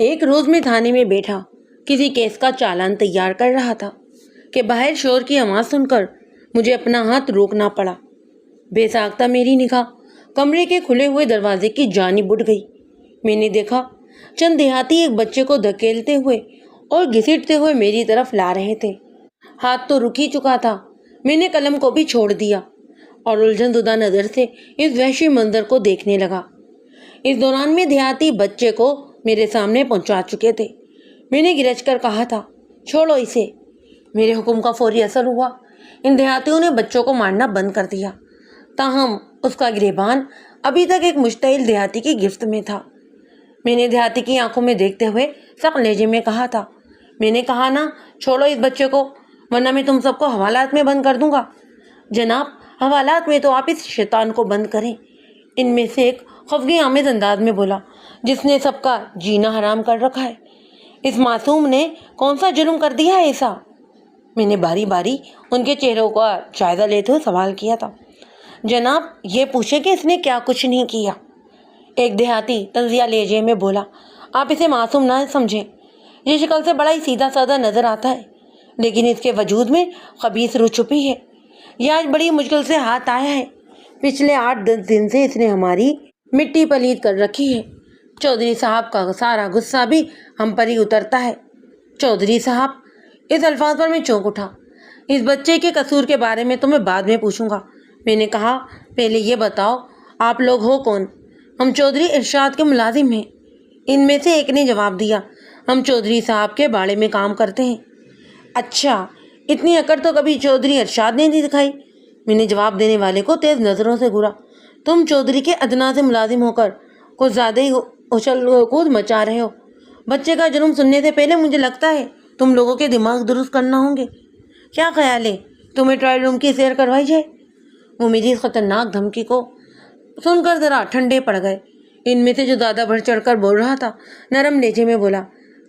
ایک روز میں تھانے میں بیٹھا کسی کیس کا چالان تیار کر رہا تھا کہ باہر شور کی آواز سن کر مجھے اپنا ہاتھ روکنا پڑا۔ بے ساختہ میری نگاہ کمرے کے کھلے ہوئے دروازے کی جانب اٹھ گئی۔ میں نے دیکھا چند دیہاتی ایک بچے کو دھکیلتے ہوئے اور گھسیٹتے ہوئے میری طرف لا رہے تھے۔ ہاتھ تو رک ہی چکا تھا، میں نے قلم کو بھی چھوڑ دیا اور الجھن زدہ نظر سے اس وحشی منظر کو دیکھنے لگا۔ اس دوران میں دیہاتی بچے کو میرے سامنے پہنچا چکے تھے۔ میں نے گرج کر کہا تھا، چھوڑو اسے۔ میرے حکم کا فوری اثر ہوا، ان دیہاتیوں نے بچوں کو مارنا بند کر دیا، تاہم اس کا گریبان ابھی تک ایک مشتعل دیہاتی کی گرفت میں تھا۔ میں نے دیہاتی کی آنکھوں میں دیکھتے ہوئے سخت لہجے میں کہا تھا، میں نے کہا نا چھوڑو اس بچے کو، ورنہ میں تم سب کو حوالات میں بند کر دوں گا۔ جناب، حوالات میں تو آپ اس شیطان کو بند کریں، ان میں سے ایک خفگی آمیز انداز میں بولا، جس نے سب کا جینا حرام کر رکھا ہے۔ اس معصوم نے کون سا جرم کر دیا ہے ایسا؟ میں نے باری باری ان کے چہروں کا جائزہ لیتے ہوئے سوال کیا تھا۔ جناب، یہ پوچھے کہ اس نے کیا کچھ نہیں کیا، ایک دیہاتی تنزیہ لہجے میں بولا۔ آپ اسے معصوم نہ سمجھیں، یہ شکل سے بڑا ہی سیدھا سادہ نظر آتا ہے، لیکن اس کے وجود میں خبیث روح چھپی ہے۔ یہ آج بڑی مشکل سے ہاتھ آیا ہے، پچھلے 8-10 دن سے اس نے ہماری مٹی پلید کر رکھی ہے۔ چودھری صاحب کا سارا غصہ بھی ہم پر ہی اترتا ہے۔ چودھری صاحب، اس الفاظ پر میں چونک اٹھا۔ اس بچے کے قصور کے بارے میں تو میں بعد میں پوچھوں گا، میں نے کہا، پہلے یہ بتاؤ آپ لوگ ہو کون؟ ہم چودھری ارشاد کے ملازم ہیں، ان میں سے ایک نے جواب دیا۔ ہم چودھری صاحب کے باڑے میں کام کرتے ہیں۔ اچھا، اتنی اکڑ تو کبھی چودھری ارشاد نے نہیں دکھائی۔ میں نے جواب دینے والے کو تیز نظروں سے گھورا۔ تم چودھری کے ادنا سے ملازم ہو کر کچھ زیادہ ہی اچھل کود مچا رہے ہو۔ بچے کا جرم سننے سے پہلے مجھے لگتا ہے تم لوگوں کے دماغ درست کرنا ہوں گے۔ کیا خیال ہے تمہیں ٹرائل روم کی سیر کروائی جائے؟ وہ میری اس خطرناک دھمکی کو سن کر ذرا ٹھنڈے پڑ گئے۔ ان میں سے جو زیادہ بڑھ چڑھ کر بول رہا تھا نرم لہجے میں بولا،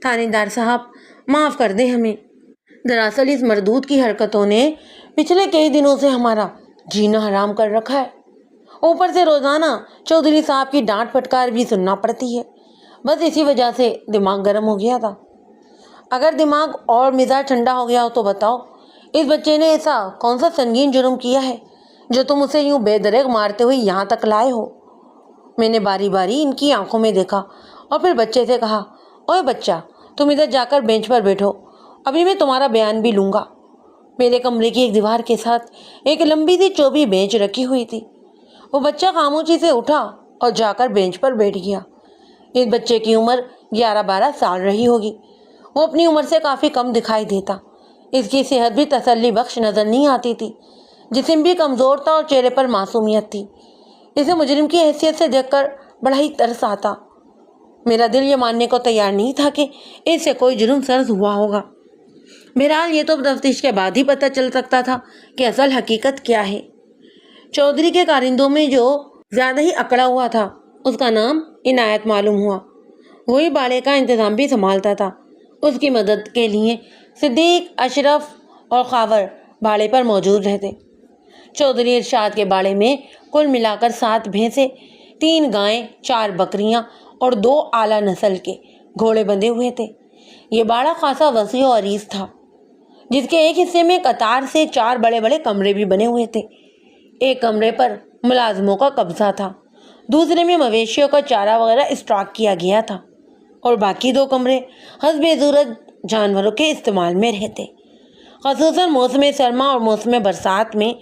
تھانے دار صاحب معاف کر دیں ہمیں، دراصل اس مردود کی حرکتوں نے پچھلے کئی دنوں سے ہمارا جینا حرام کر رکھا ہے۔ اوپر سے روزانہ چودھری صاحب کی ڈانٹ پھٹکار بھی سننا پڑتی ہے، بس اسی وجہ سے دماغ گرم ہو گیا تھا۔ اگر دماغ اور مزاج ٹھنڈا ہو گیا ہو تو بتاؤ، اس بچے نے ایسا کون سا سنگین جرم کیا ہے جو تم اسے یوں بے دریغ مارتے ہوئے یہاں تک لائے ہو؟ میں نے باری باری ان کی آنکھوں میں دیکھا اور پھر بچے سے کہا، اوے بچہ، تم ادھر جا کر بینچ پر بیٹھو، ابھی میں تمہارا بیان بھی لوں گا۔ میرے کمرے کی ایک دیوار کے ساتھ ایک لمبی سی چوبی بینچ رکھی ہوئی تھی۔ وہ بچہ خاموشی سے اٹھا اور جا کر بینچ پر بیٹھ گیا۔ اس بچے کی عمر 11-12 سال رہی ہوگی۔ وہ اپنی عمر سے کافی کم دکھائی دیتا۔ اس کی صحت بھی تسلی بخش نظر نہیں آتی تھی، جسم بھی کمزور تھا اور چہرے پر معصومیت تھی۔ اسے مجرم کی حیثیت سے دیکھ کر بڑا ہی ترس آتا۔ میرا دل یہ ماننے کو تیار نہیں تھا کہ اس سے کوئی جرم سرزد ہوا ہوگا۔ بہرحال یہ تو تفتیش کے بعد ہی پتہ چل سکتا تھا کہ اصل حقیقت کیا ہے۔ چودھری کے کارندوں میں جو زیادہ ہی اکڑا ہوا تھا اس کا نام عنایت معلوم ہوا۔ وہی باڑے کا انتظام بھی سنبھالتا تھا۔ اس کی مدد کے لیے صدیق، اشرف اور خاور باڑے پر موجود رہتے۔ چودھری ارشاد کے باڑے میں کل ملا کر 7 بھینسیں، 3 گائیں، 4 بکریاں اور 2 اعلیٰ نسل کے گھوڑے بندھے ہوئے تھے۔ یہ باڑہ خاصا وسیع و عریض تھا، جس کے ایک حصے میں قطار سے 4 بڑے بڑے کمرے بھی بنے ہوئے تھے۔ ایک کمرے پر ملازموں کا قبضہ تھا، دوسرے میں مویشیوں کا چارہ وغیرہ اسٹاک کیا گیا تھا، اور باقی 2 کمرے حسب ضرورت جانوروں کے استعمال میں رہتے۔ خصوصاً موسم سرما اور موسم برسات میں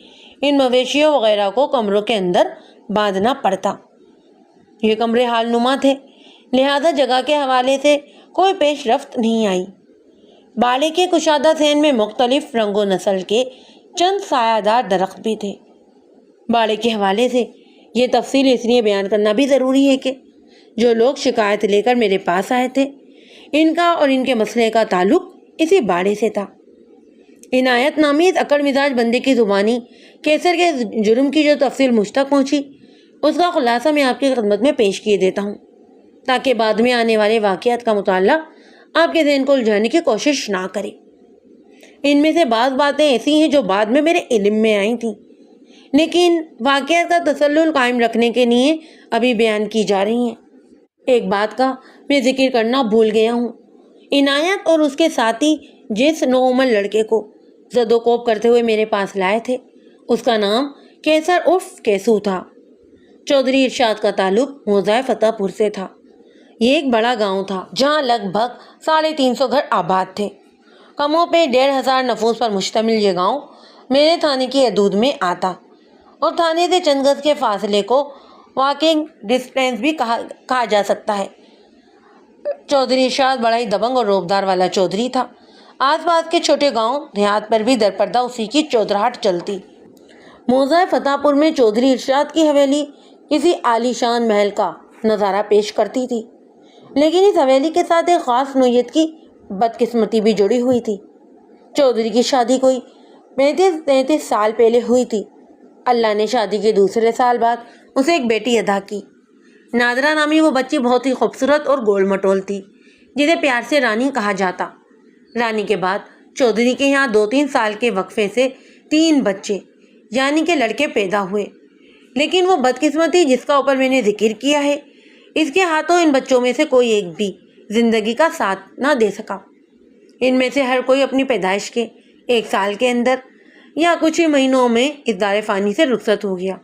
ان مویشیوں وغیرہ کو کمروں کے اندر باندھنا پڑتا۔ یہ کمرے حال نما تھے، لہذا جگہ کے حوالے سے کوئی پیش رفت نہیں آئی۔ باڑے کے کشادہ صحن میں مختلف رنگ و نسل کے چند سایہ دار درخت بھی تھے۔ باڑے کے حوالے سے یہ تفصیل اس لیے بیان کرنا بھی ضروری ہے کہ جو لوگ شکایت لے کر میرے پاس آئے تھے، ان کا اور ان کے مسئلے کا تعلق اسی باڑے سے تھا۔ عنایت نامی اس اکڑ مزاج بندے کی زبانی کیسر کے جرم کی جو تفصیل مجھ تک پہنچی، اس کا خلاصہ میں آپ کی خدمت میں پیش کیے دیتا ہوں، تاکہ بعد میں آنے والے واقعات کا مطالعہ آپ کے ذہن کو الجھانے کی کوشش نہ کرے۔ ان میں سے بعض باتیں ایسی ہیں جو بعد میں میرے علم میں آئی تھیں، لیکن واقعات کا تسلسل قائم رکھنے کے لیے ابھی بیان کی جا رہی ہیں۔ ایک بات کا میں ذکر کرنا بھول گیا ہوں، عنایت اور اس کے ساتھی جس نوعمر لڑکے کو زد و کوب کرتے ہوئے میرے پاس لائے تھے، اس کا نام کیسر عرف کیسو تھا۔ چودھری ارشاد کا تعلق موضع فتح پور سے تھا۔ یہ ایک بڑا گاؤں تھا جہاں لگ بھگ 350 گھر آباد تھے۔ کم و بیش 1500 نفوس پر مشتمل یہ گاؤں میرے تھانے کی حدود میں آتا اور تھانے سے چند گز کے فاصلے کو واکنگ ڈسٹینس بھی کہا جا سکتا ہے۔ چودھری ارشاد بڑا ہی دبنگ اور روبدار والا چودھری تھا۔ آس پاس کے چھوٹے گاؤں دیہات پر بھی درپردہ اسی کی چودراہٹ چلتی۔ موضع فتح پور میں چودھری ارشاد کی حویلی کسی عالی شان محل کا نظارہ پیش کرتی تھی، لیکن اس حویلی کے ساتھ ایک خاص نوعیت کی بدقسمتی بھی جڑی ہوئی تھی۔ چودھری کی شادی کوئی 35-33 سال پہلے ہوئی تھی۔ اللہ نے شادی کے دوسرے سال بعد اسے ایک بیٹی عطا کی۔ نادرا نامی وہ بچی بہت ہی خوبصورت اور گول مٹول تھی، جسے پیار سے رانی کہا جاتا۔ رانی کے بعد چودھری کے یہاں 2-3 سال کے وقفے سے 3 بچے یعنی کہ لڑکے پیدا ہوئے، لیکن وہ بدقسمتی جس کا اوپر میں نے ذکر کیا ہے، اس کے ہاتھوں ان بچوں میں سے کوئی ایک بھی زندگی کا ساتھ نہ دے سکا۔ ان میں سے ہر کوئی اپنی پیدائش کے 1 سال کے اندر یا کچھ ہی مہینوں میں اس دار فانی سے رخصت ہو گیا۔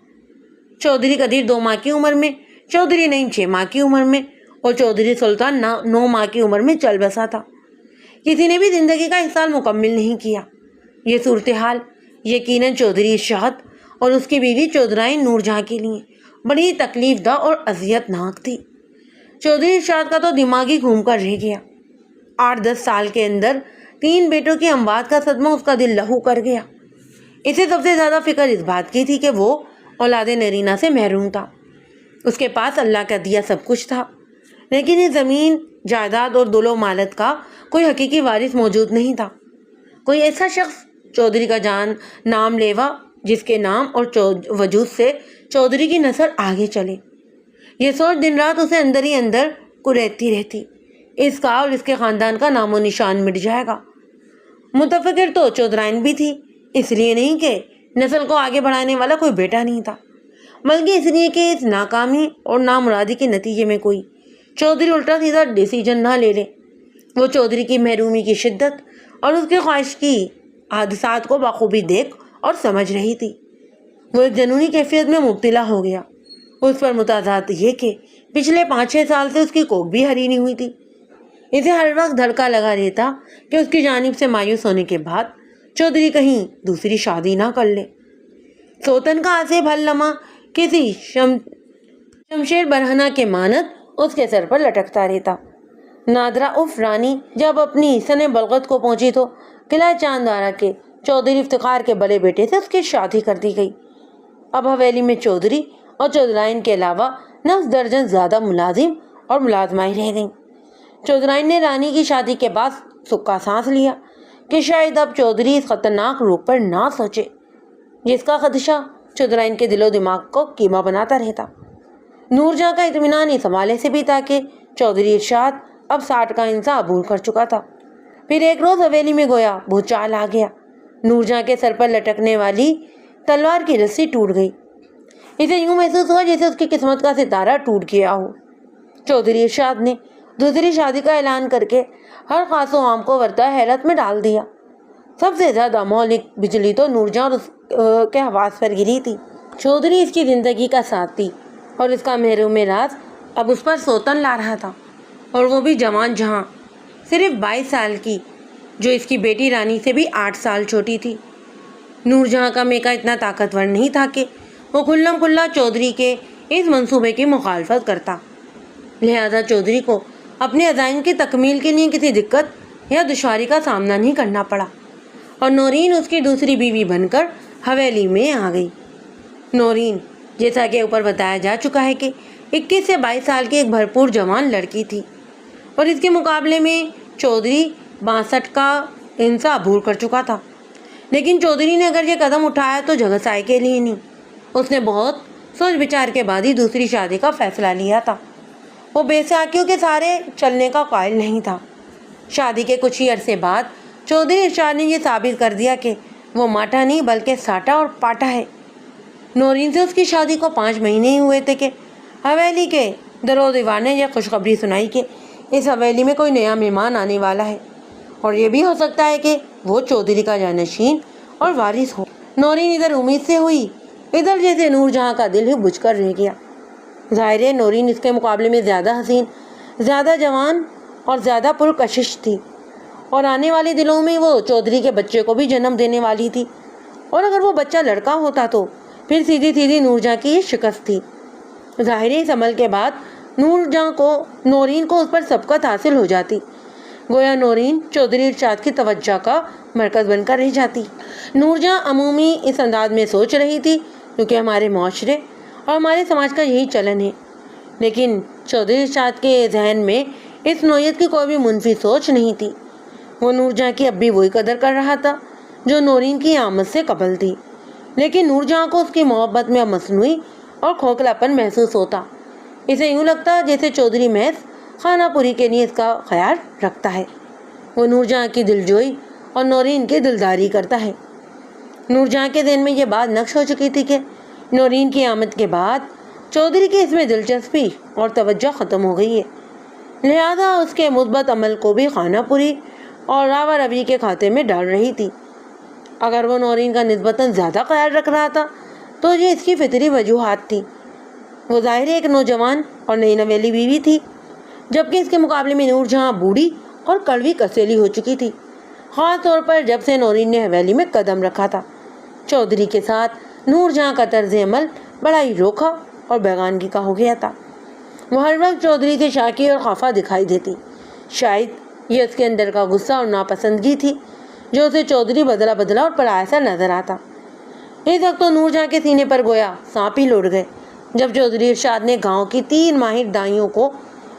چودھری قدیر 2 ماہ کی عمر میں، چودھری نعیم 6 ماہ کی عمر میں اور چودھری سلطان 9 ماہ کی عمر میں چل بسا تھا۔ کسی نے بھی زندگی کا 1 سال مکمل نہیں کیا۔ یہ صورتحال یقیناً چودھری ارشاد اور اس کی بیوی چودھرائن نور جہاں کے لیے بڑی تکلیف دہ اور اذیت ناک تھی۔ چودھری ارشاد کا تو دماغ ہی گھوم کر رہ گیا۔ 8-10 سال کے اندر 3 بیٹوں کی اموات کا صدمہ اس کا دل لہو کر گیا۔ اسے سب سے زیادہ فکر اس بات کی تھی کہ وہ اولاد نرینہ سے محروم تھا۔ اس کے پاس اللہ کا دیا سب کچھ تھا، لیکن اس زمین جائیداد اور دول و مالت کا کوئی حقیقی وارث موجود نہیں تھا، کوئی ایسا شخص چودھری کا نام لیوا جس کے نام اور وجود سے چودھری کی نسل آگے چلے۔ یہ سوچ دن رات اسے اندر ہی اندر کریدتی رہتی، اس کا اور اس کے خاندان کا نام و نشان مٹ جائے گا۔ متفکر تو چودھرائن بھی تھی، اس لیے نہیں کہ نسل کو آگے بڑھانے والا کوئی بیٹا نہیں تھا، بلکہ اس لیے کہ اس ناکامی اور نامرادی کے نتیجے میں کوئی چودھری الٹا سیدھا ڈیسیجن نہ لے لے۔ وہ چودھری کی محرومی کی شدت اور اس کے خواہش کی حادثات کو بخوبی دیکھ اور سمجھ رہی تھی۔ وہ ایک جنونی کیفیت میں مبتلا ہو گیا۔ اس پر متضاد یہ کہ پچھلے 5-6 سال سے اس کی کوکھ بھی ہری نہیں ہوئی تھی۔ اسے ہر وقت دھڑکا لگا رہتا کہ اس کی جانب سے مایوس ہونے کے بعد چودھری کہیں دوسری شادی نہ کر لے۔ سوتن کا آصف ہلما کسی شمشیر برہنہ کے مانند اس کے سر پر لٹکتا رہتا۔ نادرا عرف رانی جب اپنی سن بلغت کو پہنچی تو قلعہ چاندوارہ کے چودھری افتخار کے بڑے بیٹے سے اس کی شادی کر دی گئی۔ اب حویلی میں چودھری اور چودھرائن کے علاوہ 9 درجن زیادہ ملازم اور ملازمائیں رہ گئیں۔ چودھرائن نے رانی کی شادی کے بعد سکا سانس لیا کہ شاید اب چودھری اس خطرناک روپ پر نہ سوچے، جس کا خدشہ چودھرائن کے دل و دماغ کو کیما بناتا رہتا۔ نور جہاں کا اطمینان اس حوالے سے بھی تھا کہ چودھری ارشاد اب 60 کا انسا عبور کر چکا تھا۔ پھر ایک روز حویلی میں گویا بھوچال آ گیا۔ نور جہاں کے سر پر لٹکنے والی تلوار کی رسی ٹوٹ گئی۔ اسے یوں محسوس ہوا جیسے اس کی قسمت کا ستارہ ٹوٹ گیا ہو۔ چودھری ارشاد نے دوسری شادی کا اعلان کر کے ہر خاص و عام کو ورطہ حیرت میں ڈال دیا۔ سب سے زیادہ مہلک بجلی تو نور جہاں اور اس کے حواس پر گری تھی۔ چودھری اس کی زندگی کا ساتھی اور اس کا محروم راز اب اس پر سوتن لا رہا تھا، اور وہ بھی جوان جہاں صرف 22 سال کی، جو اس کی بیٹی رانی سے بھی 8 سال چھوٹی تھی۔ نور جہاں کا میکا اتنا طاقتور نہیں تھا کہ وہ کھلم کھلا چودھری کے اس منصوبے کی مخالفت کرتا، لہذا چودھری کو اپنے عزائم کی تکمیل کے لیے کسی دقت یا دشواری کا سامنا نہیں کرنا پڑا، اور نورین اس کی دوسری بیوی بن کر حویلی میں آ گئی۔ نورین، جیسا کہ اوپر بتایا جا چکا ہے کہ 21 سے 22 سال کی ایک بھرپور جوان لڑکی تھی، اور اس کے مقابلے میں چودھری 62 کا انسا عبور کر چکا تھا۔ لیکن چودھری نے اگر یہ قدم اٹھایا تو جگہ سائے کے لیے نہیں، اس نے بہت سوچ بچار کے بعد ہی دوسری شادی کا فیصلہ لیا تھا۔ وہ بے ساکیوں کے سارے چلنے کا قائل نہیں تھا۔ شادی کے کچھ ہی عرصے بعد چودھری ارشاد نے یہ ثابت کر دیا کہ وہ ماٹا نہیں بلکہ ساٹا اور پاٹا ہے۔ نورین سے اس کی شادی کو 5 مہینے ہی ہوئے تھے کہ حویلی کے در و دیوار نے یہ خوشخبری سنائی کہ اس حویلی میں کوئی نیا مہمان آنے والا ہے اور یہ بھی ہو سکتا ہے کہ وہ چودھری کا جانشین اور وارث ہو۔ نورین ادھر امید سے ہوئی، ادھر جیسے نور جہاں کا دل ہی بجھ کر رہ گیا۔ ظاہر ہے نورین اس کے مقابلے میں زیادہ حسین، زیادہ جوان اور زیادہ پرکشش تھی، اور آنے والے دلوں میں وہ چودھری کے بچے کو بھی جنم دینے والی تھی، اور اگر وہ بچہ لڑکا ہوتا تو پھر سیدھی سیدھی نور جہاں کی یہ شکست تھی۔ ظاہر ہے اس عمل کے بعد نورین کو اس پر سبقت حاصل ہو جاتی، گویا نورین چودھری ارشاد کی توجہ کا مرکز بن کر رہ جاتی۔ نور جہاں عمومی اس انداز میں سوچ رہی تھی کیونکہ ہمارے معاشرے اور ہمارے سماج کا یہی چلن ہے، لیکن چودھری ارشاد کے ذہن میں اس نوعیت کی کوئی بھی منفی سوچ نہیں تھی۔ وہ نور جہاں کی اب بھی وہی قدر کر رہا تھا جو نورین کی آمد سے قبل تھی، لیکن نور جہاں کو اس کی محبت میں اب مصنوعی اور کھوکھلاپن محسوس ہوتا۔ اسے یوں لگتا جیسے چودھری محض خانہ پوری کے لیے اس کا خیال رکھتا ہے۔ وہ نور جہاں کی دلجوئی اور نورین کی دلداری کرتا ہے۔ نور جہاں کے ذہن میں یہ بات نقش ہو چکی تھی کہ نورین کی آمد کے بعد چودھری کی اس میں دلچسپی اور توجہ ختم ہو گئی ہے، لہذا اس کے مثبت عمل کو بھی خانہ پوری اور راوا روی کے کھاتے میں ڈال رہی تھی۔ اگر وہ نورین کا نسبتاً زیادہ خیال رکھ رہا تھا تو یہ اس کی فطری وجوہات تھی۔ وہ ظاہر ایک نوجوان اور نئی نویلی بیوی تھی، جبکہ اس کے مقابلے میں نور جہاں بوڑھی اور کڑوی کسیلی ہو چکی تھی، خاص طور پر جب سے نورین نے حویلی میں قدم رکھا تھا۔ چودھری کے ساتھ نور جہاں کا طرز عمل بڑا ہی روکھا اور بیگانگی کا ہو گیا تھا۔ وہ ہر وقت چودھری سے شاکی اور خفا دکھائی دیتی، شاید یہ اس کے اندر کا غصہ اور ناپسندگی تھی جو اسے چودھری بدلا بدلا اور پرایا سا نظر آتا۔ اس وقت تو نور جہاں کے سینے پر گویا سانپ ہی لوٹ گئے جب چودھری ارشاد نے گاؤں کی 3 ماہر دائیوں کو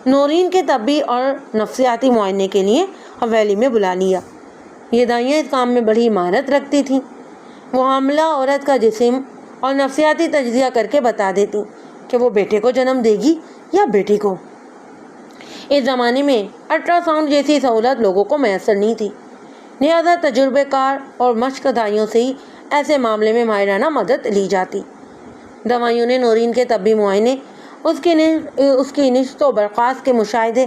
نورین کے طبی اور نفسیاتی معائنے کے لیے حویلی میں بلا لیا۔ یہ دائیاں اس کام میں بڑی مہارت رکھتی تھیں۔ وہ حاملہ عورت کا جسم اور نفسیاتی تجزیہ کر کے بتا دیتی کہ وہ بیٹے کو جنم دے گی یا بیٹی کو۔ اس زمانے میں الٹرا ساؤنڈ جیسی سہولت لوگوں کو میسر نہیں تھی، لہذا تجربے کار اور مشق دائیوں سے ہی ایسے معاملے میں ماہرانہ مدد لی جاتی۔ دوائیوں نے نورین کے طبی معائنے، اس کی نشست و برخاست کے مشاہدے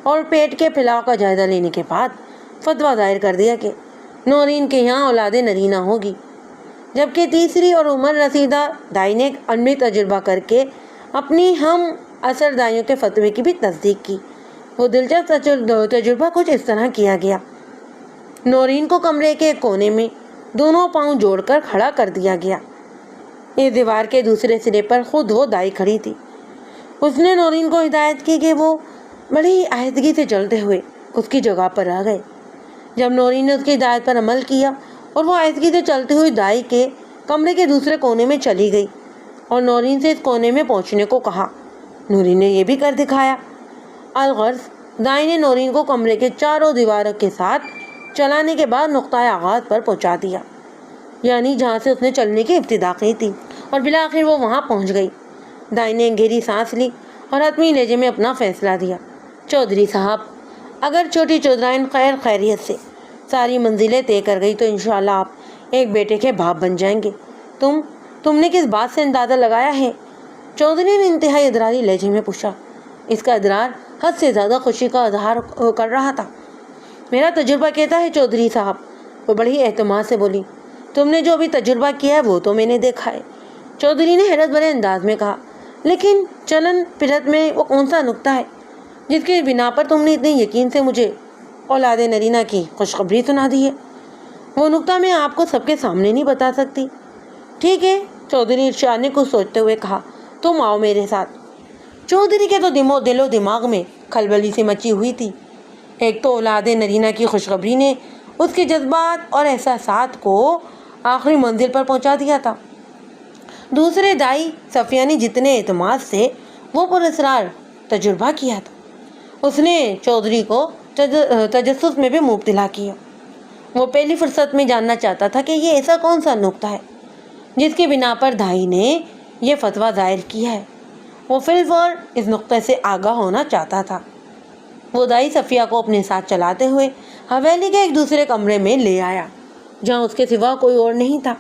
اور پیٹ کے پھیلاؤ کا جائزہ لینے کے بعد فتویٰ ظاہر کر دیا کہ نورین کے یہاں اولاد نرینہ ہوگی، جبکہ تیسری اور عمر رسیدہ دائی نے ایک علمی تجربہ کر کے اپنی ہم اثر دائیوں کے فتوے کی بھی تصدیق کی۔ وہ دلچسپ تجربہ کچھ اس طرح کیا گیا۔ نورین کو کمرے کے ایک کونے میں دونوں پاؤں جوڑ کر کھڑا کر دیا گیا۔ اس دیوار کے دوسرے سرے پر خود وہ دائی کھڑی تھی۔ اس نے نورین کو ہدایت کی کہ وہ بڑی آہستگی سے چلتے ہوئے اس کی جگہ پر آ گئے۔ جب نورین نے اس کی ہدایت پر عمل کیا اور وہ آہستگی سے چلتی ہوئی دائی کے کمرے کے دوسرے کونے میں چلی گئی اور نورین سے اس کونے میں پہنچنے کو کہا، نورین نے یہ بھی کر دکھایا۔ الغرض دائی نے نورین کو کمرے کے چاروں دیواروں کے ساتھ چلانے کے بعد نقطۂ آغاز پر پہنچا دیا، یعنی جہاں سے اس نے چلنے کی ابتدا کی تھی، اور بالآخر وہ وہاں پہنچ گئی۔ دائی نے گہری سانس لی اور حتمی لہجے میں اپنا فیصلہ دیا، چودھری صاحب، اگر چھوٹی چودرائن خیر خیریت سے ساری منزلیں طے کر گئی تو انشاءاللہ آپ ایک بیٹے کے باپ بن جائیں گے۔ تم نے کس بات سے اندازہ لگایا ہے؟ چودھری نے انتہائی ادراری لہجے میں پوچھا۔ اس کا ادرار حد سے زیادہ خوشی کا اظہار کر رہا تھا۔ میرا تجربہ کہتا ہے چودھری صاحب، وہ بڑی اعتماد سے بولی، تم نے جو ابھی تجربہ کیا ہے وہ تو میں نے دیکھا ہے۔ چودھری نے حیرت بھرے انداز میں کہا، لیکن چلن پھرت میں وہ کون سا نقطہ ہے جس کی بنا پر تم نے اتنے یقین سے مجھے اولاد نرینہ کی خوشخبری سنا دی ہے؟ وہ نقطہ میں آپ کو سب کے سامنے نہیں بتا سکتی۔ ٹھیک ہے، چودھری ارشاد نے کچھ سوچتے ہوئے کہا، تم آؤ میرے ساتھ۔ چودھری کے تو دل و دماغ میں کھلبلی سی مچی ہوئی تھی۔ ایک تو اولاد نرینہ کی خوشخبری نے اس کے جذبات اور احساسات کو آخری منزل پر پہنچا دیا تھا، دوسرے دائی صفیہ نے جتنے اعتماد سے وہ پراسرار تجربہ کیا تھا، اس نے چودھری کو تجسس میں بھی مبتلا کیا۔ وہ پہلی فرصت میں جاننا چاہتا تھا کہ یہ ایسا کون سا نقطہ ہے جس کی بنا پر دائی نے یہ فتویٰ ظاہر کیا ہے۔ وہ فی الفور اس نقطے سے آگاہ ہونا چاہتا تھا۔ وہ دائی صفیہ کو اپنے ساتھ چلاتے ہوئے حویلی کے ایک دوسرے کمرے میں لے آیا جہاں اس کے سوا کوئی اور نہیں تھا۔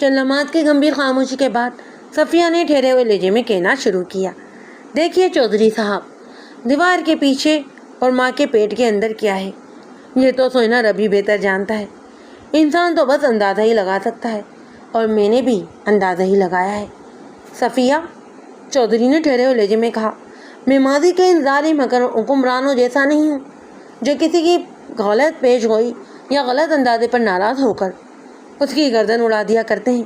چند لمحات کی گمبھیر خاموشی کے بعد صفیہ نے ٹھہرے ہوئے لہجے میں کہنا شروع کیا، دیکھیے چودھری صاحب, دیوار کے پیچھے اور ماں کے پیٹ کے اندر کیا ہے یہ تو سوچنا رب ہی بہتر جانتا ہے. انسان تو بس اندازہ ہی لگا سکتا ہے, اور میں نے بھی اندازہ ہی لگایا ہے. صفیہ, چودھری نے ٹھہرے ہوئے لہجے میں کہا, میں ماضی کے ان ظالم حکمرانوں جیسا نہیں ہوں جو کسی کی غلط پیش گوئی یا غلط اندازے پر ناراض ہو کر اس کی گردن اڑا دیا کرتے ہیں.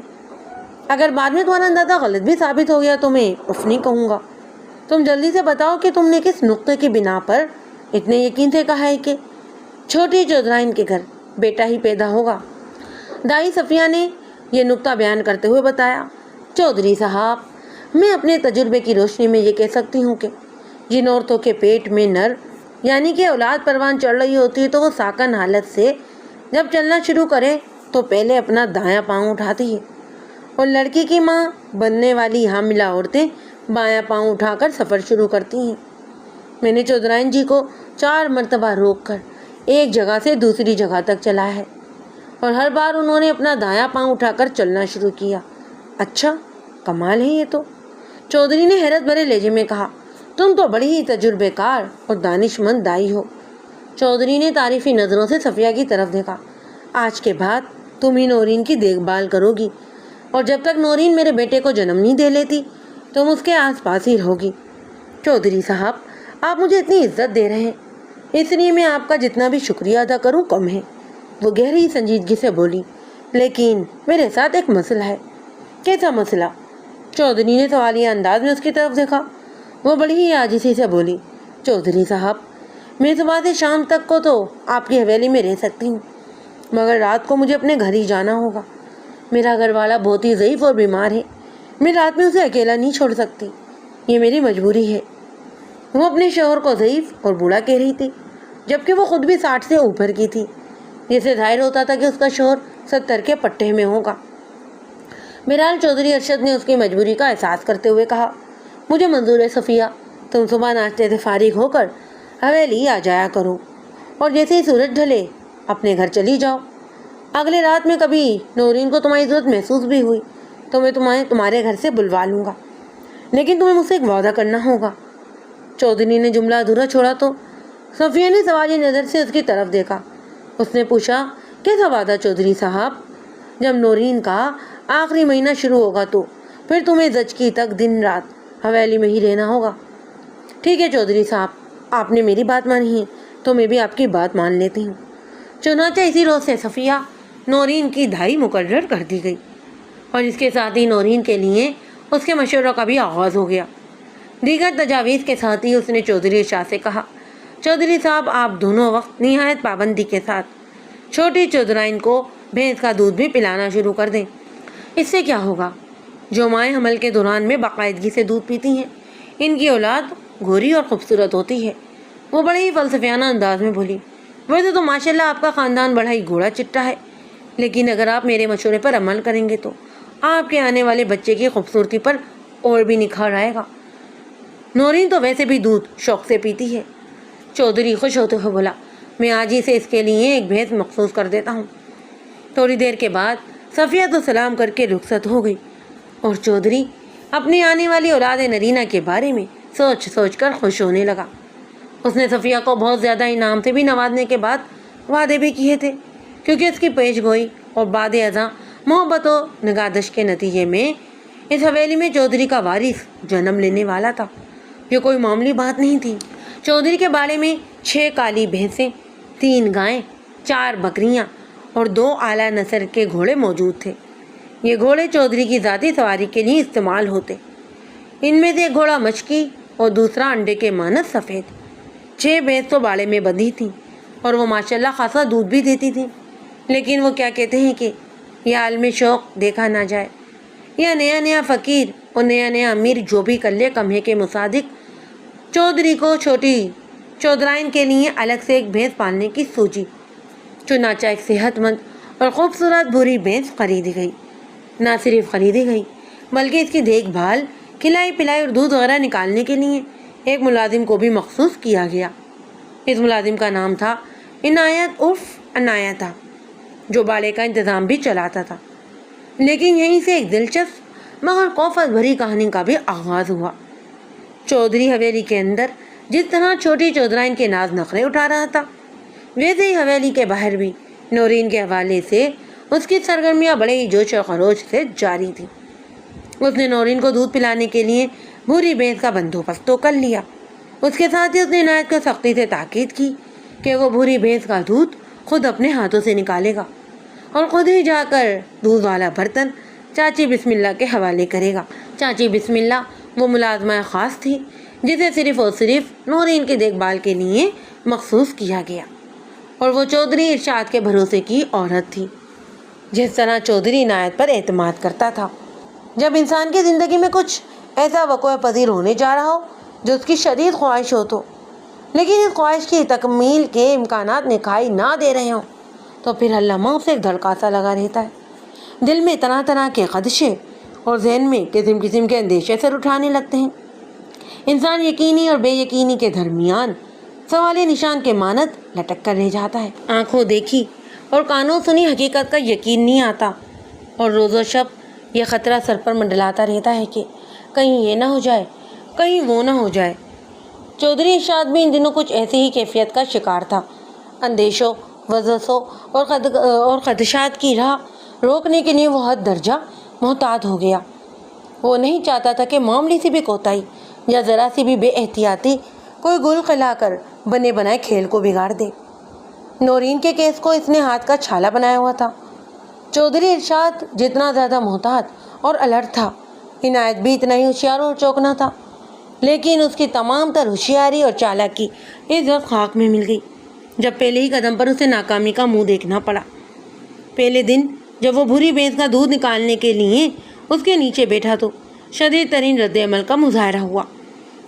اگر بعد میں تمہارا اندازہ غلط بھی ثابت ہو گیا تو میں اف نہیں کہوں گا. تم جلدی سے بتاؤ کہ تم نے کس نقطے کی بنا پر اتنے یقین سے کہا ہے کہ چھوٹی چودھرائن کے گھر بیٹا ہی پیدا ہوگا. دائی صفیہ نے یہ نقطہ بیان کرتے ہوئے بتایا, چودھری صاحب, میں اپنے تجربے کی روشنی میں یہ کہہ سکتی ہوں کہ جن عورتوں کے پیٹ میں نر یعنی کہ اولاد پروان چڑھ رہی ہوتی ہے تو وہ ساکن حالت سے جب چلنا شروع کرے تو پہلے اپنا دایاں پاؤں اٹھاتی ہے, اور لڑکی کی ماں بننے والی حاملہ عورتیں بایاں پاؤں اٹھا کر سفر شروع کرتی ہیں. میں نے چودھرائن جی کو 4 مرتبہ روک کر ایک جگہ سے دوسری جگہ تک چلا ہے, اور ہر بار انہوں نے اپنا دایاں پاؤں اٹھا کر چلنا شروع کیا. اچھا, کمال ہے یہ تو, چودھری نے حیرت بھرے لہجے میں کہا. تم تو بڑی ہی تجربے کار اور دانش مند دائی ہو. چودھری نے تعریفی نظروں سے صفیہ کی طرف دیکھا. آج کے بعد تم ہی نورین کی دیکھ بھال کرو گی, اور جب تک نورین میرے بیٹے کو جنم نہیں دے لیتی تم اس کے آس پاس ہی رہو گی. چودھری صاحب, آپ مجھے اتنی عزت دے رہے ہیں, اس لیے میں آپ کا جتنا بھی شکریہ ادا کروں کم ہے. وہ گہری سنجیدگی سے بولی, لیکن میرے ساتھ ایک مسئلہ ہے. کیسا مسئلہ؟ چودھری نے سوالیہ انداز میں اس کی طرف دیکھا. وہ بڑی ہی عاجزی سے بولی, چودھری صاحب, میں صبح سے شام تک کو تو آپ کی حویلی میں رہ سکتی ہوں, مگر رات کو مجھے اپنے گھر ہی جانا ہوگا. میرا گھر والا بہت ہی ضعیف اور بیمار ہے, میں رات میں اسے اکیلا نہیں چھوڑ سکتی, یہ میری مجبوری ہے. وہ اپنے شوہر کو ضعیف اور بوڑھا کہہ رہی تھی, جبکہ وہ خود بھی 60 سے اوپر کی تھی, جسے ظاہر ہوتا تھا کہ اس کا شوہر 70 کے پٹے میں ہوگا. بہرحال چودھری ارشد نے اس کی مجبوری کا احساس کرتے ہوئے کہا, مجھے منظور ہے صفیہ, تم صبح ناشتے سے فارغ ہو کر حویلی آ جایا کرو, اور جیسے ہی سورج ڈھلے اپنے گھر چلی جاؤ. اگلے رات میں کبھی نورین کو تمہاری ضرورت محسوس بھی ہوئی تو میں تمہارے گھر سے بلوا لوں گا, لیکن تمہیں مجھ سے ایک وعدہ کرنا ہوگا. چودھری نے جملہ ادھورا چھوڑا تو صفیہ نے سوالی نظر سے اس کی طرف دیکھا. اس نے پوچھا, کیسا وعدہ چودھری صاحب؟ جب نورین کا آخری مہینہ شروع ہوگا تو پھر تمہیں زچگی تک دن رات حویلی میں ہی رہنا ہوگا. ٹھیک ہے چودھری صاحب, آپ نے میری بات مانی ہے تو میں بھی آپ کی بات مان لیتی ہوں. چنانچہ اسی روز سے صفیہ نورین کی دھائی مقرر کر دی گئی, اور اس کے ساتھ ہی نورین کے لیے اس کے مشورہ کا بھی آغاز ہو گیا. دیگر تجاویز کے ساتھ ہی اس نے چودھری شاہ سے کہا, چودھری صاحب, آپ دونوں وقت نہایت پابندی کے ساتھ چھوٹی چودھرائن کو بھینس کا دودھ بھی پلانا شروع کر دیں. اس سے کیا ہوگا؟ جو مائیں حمل کے دوران میں باقاعدگی سے دودھ پیتی ہیں ان کی اولاد گوری اور خوبصورت ہوتی ہے. وہ بڑے ہی فلسفیانہ انداز میں بولی, ویسے تو ماشاءاللہ آپ کا خاندان بڑا ہی گھوڑا چٹا ہے, لیکن اگر آپ میرے مشورے پر عمل کریں گے تو آپ کے آنے والے بچے کی خوبصورتی پر اور بھی نکھار آئے گا. نورین تو ویسے بھی دودھ شوق سے پیتی ہے. چودھری خوش ہوتے ہوئے بولا, میں آج ہی سے اس کے لیے ایک بھینس مخصوص کر دیتا ہوں. تھوڑی دیر کے بعد صفیہ تو سلام کر کے رخصت ہو گئی, اور چودھری اپنی آنے والی اولاد نرینہ کے بارے میں سوچ سوچ کر خوش ہونے لگا. اس نے صفیہ کو بہت زیادہ انعام سے بھی نوازنے کے بعد وعدے بھی کیے تھے, کیونکہ اس کی پیش گوئی اور بعد ازاں محبت و نگہداشت کے نتیجے میں اس حویلی میں چودھری کا وارث جنم لینے والا تھا. یہ کوئی معمولی بات نہیں تھی. چودھری کے باڑے میں 6 کالی بھینسیں, 3 گائیں, 4 بکریاں اور 2 اعلیٰ نسل کے گھوڑے موجود تھے. یہ گھوڑے چودھری کی ذاتی سواری کے لیے استعمال ہوتے. ان میں سے ایک گھوڑا مشکی اور دوسرا انڈے کے مانند سفید. 6 بھینس تو باڑے میں بندھی تھیں, اور وہ ماشاءاللہ خاصا دودھ بھی دیتی تھیں. لیکن وہ کیا کہتے ہیں کہ یہ عالم شوق دیکھا نہ جائے. یا نیا فقیر اور نیا امیر جو بھی کر لے کم ہے کے مصادق چودھری کو چھوٹی چودھرائن کے لیے الگ سے ایک بھینس پالنے کی سوچی. چنانچہ ایک صحت مند اور خوبصورت بھوری بھینس خریدی گئی. نہ صرف خریدی گئی بلکہ اس کی دیکھ بھال, کھلائی پلائی اور دودھ وغیرہ نکالنے کے لیے ایک ملازم کو بھی مخصوص کیا گیا. اس ملازم کا نام تھا عنایت عرف عنایتہ, جو باڑے کا انتظام بھی چلاتا تھا. لیکن یہیں سے ایک دلچسپ مگر خوفت بھری کہانی کا بھی آغاز ہوا. چودھری حویلی کے اندر جس طرح چھوٹی چودھرائن کے ناز نخرے اٹھا رہا تھا، ویسے ہی حویلی کے باہر بھی نورین کے حوالے سے اس کی سرگرمیاں بڑے ہی جوش و خروش سے جاری تھی۔ اس نے نورین کو دودھ پلانے کے لیے بھوری بھینس کا بندوبست تو کر لیا۔ اس کے ساتھ ہی اس نے عنایت کو سختی سے تاکید کی کہ وہ بھوری بھینس کا دودھ خود اپنے ہاتھوں سے نکالے گا اور خود ہی جا کر دودھ والا برتن چاچی بسم اللہ کے حوالے کرے گا۔ چاچی بسم اللہ وہ ملازمہ خاص تھی جسے صرف اور صرف نورین کی دیکھ بھال کے لیے مخصوص کیا گیا، اور وہ چودھری ارشاد کے بھروسے کی عورت تھی۔ جس طرح چودھری عنایت پر اعتماد کرتا تھا، جب انسان کی زندگی میں کچھ ایسا وقوع پذیر ہونے جا رہا ہو جو اس کی شدید خواہش ہو لیکن اس خواہش کی تکمیل کے امکانات نکھائی نہ دے رہے ہوں، تو پھر ہر لمحہ اسے ایک دھڑکا سا لگا رہتا ہے۔ دل میں طرح طرح کے خدشے اور ذہن میں قسم قسم کے اندیشے سر اٹھانے لگتے ہیں۔ انسان یقینی اور بے یقینی کے درمیان سوال نشان کے مانند لٹک کر رہ جاتا ہے۔ آنکھوں دیکھی اور کانوں سنی حقیقت کا یقین نہیں آتا، اور روز و شب یہ خطرہ سر پر منڈلاتا رہتا ہے کہ کہیں یہ نہ ہو جائے، کہیں وہ نہ ہو جائے۔ چودھری ارشاد بھی ان دنوں کچھ ایسی ہی کیفیت کا شکار تھا۔ اندیشوں، وسوسوں اور خدشات کی راہ روکنے کے لیے وہ حد درجہ محتاط ہو گیا۔ وہ نہیں چاہتا تھا کہ معمولی سی بھی کوتاہی یا ذرا سی بھی بے احتیاطی کوئی گل کھلا کر بنے بنائے کھیل کو بگاڑ دے۔ نورین کے کیس کو اس نے ہاتھ کا چھالا بنایا ہوا تھا۔ چودھری ارشاد جتنا زیادہ محتاط اور الرٹ تھا، عنایت بھی اتنا ہی ہوشیار اور چوکنا تھا، لیکن اس کی تمام تر ہوشیاری اور چالاکی اس وقت خاک میں مل گئی جب پہلے ہی قدم پر اسے ناکامی کا منہ دیکھنا پڑا۔ پہلے دن جب وہ بھوری بھینس کا دودھ نکالنے کے لیے اس کے نیچے بیٹھا تو شدید ترین رد عمل کا مظاہرہ ہوا۔